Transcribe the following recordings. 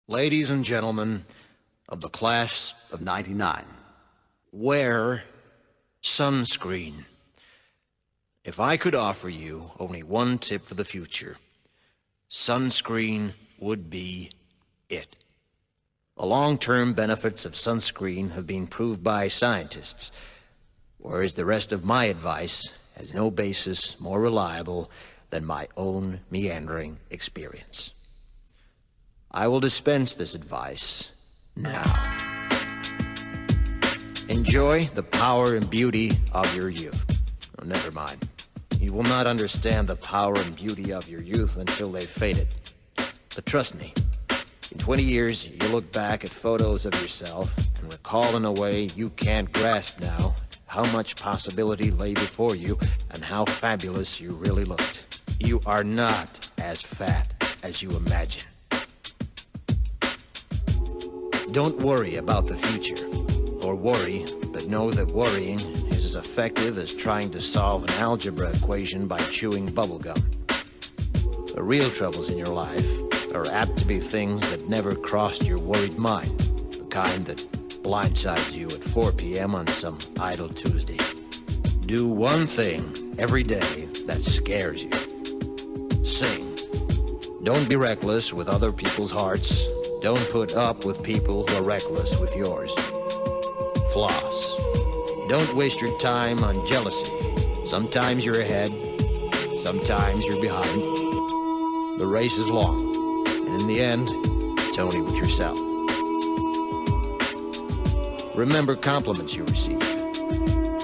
Ladies and gentlemen of the class of '99, wear sunscreen. If I could offer you only one tip for the future, sunscreen would be it. The long-term benefits of sunscreen have been proved by scientists, whereas the rest of my advice has no basis more reliable than my own meandering experience. I will dispense this advice now. Enjoy the power and beauty of your youth. Oh, never mind. You will not understand the power and beauty of your youth until they've faded. But trust me, in 20 years, you'll look back at photos of yourself and recall in a way you can't grasp now how much possibility lay before you and how fabulous you really looked. You are not as fat as you imagine. Don't worry about the future, or worry, but know that worrying is as effective as trying to solve an algebra equation by chewing bubblegum. The real troubles in your life are apt to be things that never crossed your worried mind, the kind that blindsides you at 4 p.m. on some idle Tuesday. Do one thing every day that scares you. Sing. Don't be reckless with other people's hearts. Don't put up with people who are reckless with yours. Floss. Don't waste your time on jealousy. Sometimes you're ahead, sometimes you're behind. The race is long, and in the end, it's only with yourself. Remember compliments you receive.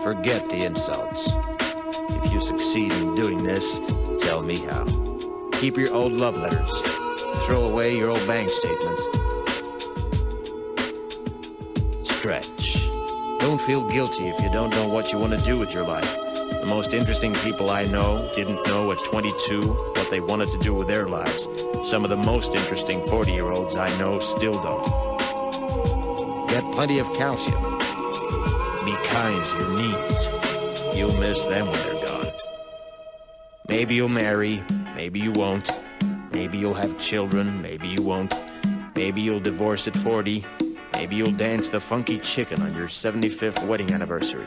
Forget the insults. If you succeed in doing this, tell me how. Keep your old love letters. Throw away your old bank statements. Stretch. Don't feel guilty if you don't know what you want to do with your life. The most interesting people I know didn't know at 22 what they wanted to do with their lives. Some of the most interesting 40-year-olds I know still don't. Get plenty of calcium. Be kind to your knees. You'll miss them when they're gone. Maybe you'll marry, maybe you won't. Maybe you'll have children, maybe you won't. Maybe you'll divorce at 40. Maybe you'll dance the funky chicken on your 75th wedding anniversary.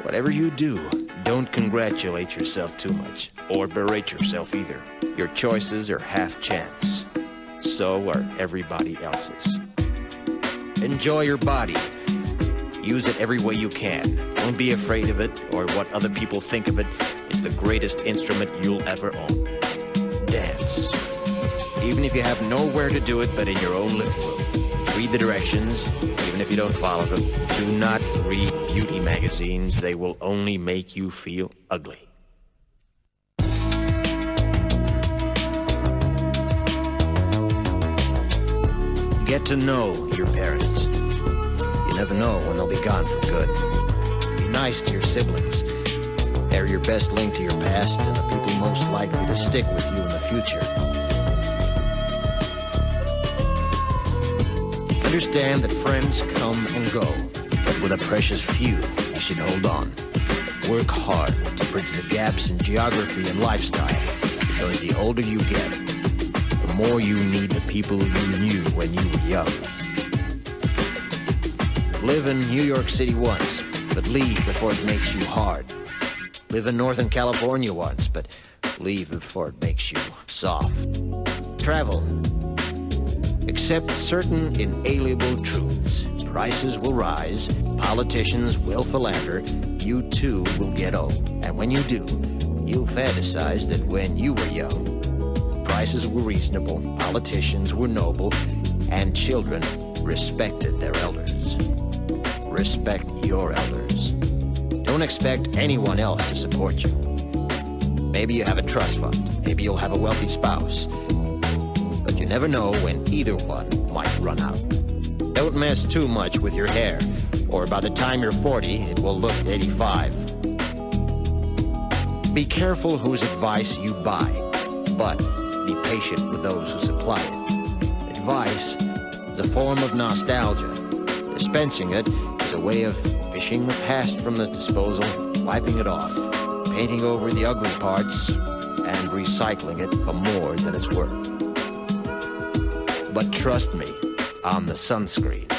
Whatever you do, don't congratulate yourself too much, or berate yourself either. Your choices are half chance. So are everybody else's. Enjoy your body. Use it every way you can. Don't be afraid of it or what other people think of it. It's the greatest instrument you'll ever own. Dance. Even if you have nowhere to do it but in your own living room. Read the directions, even if you don't follow them. Do not read beauty magazines. They will only make you feel ugly. Get to know your parents. You never know when they'll be gone for good. Be nice to your siblings. They're your best link to your past and the people most likely to stick with you in the future. Understand that friends come and go, but with a precious few, you should hold on. Work hard to bridge the gaps in geography and lifestyle, because the older you get, the more you need the people you knew when you were young. Live in New York City once, but leave before it makes you hard. Live in Northern California once, but leave before it makes you soft. Travel. Accept certain inalienable truths. Prices will rise, politicians will philander, you too will get old. And when you do, you'll fantasize that when you were young, prices were reasonable, politicians were noble, and children respected their elders. Respect your elders. Don't expect anyone else to support you. Maybe you have a trust fund, maybe you'll have a wealthy spouse. But you never know when either one might run out. Don't mess too much with your hair, or by the time you're 40, it will look 85. Be careful whose advice you buy, but be patient with those who supply it. Advice is a form of nostalgia. Dispensing it is a way of fishing the past from the disposal, wiping it off, painting over the ugly parts, and recycling it for more than it's worth. But trust me, on the sunscreen.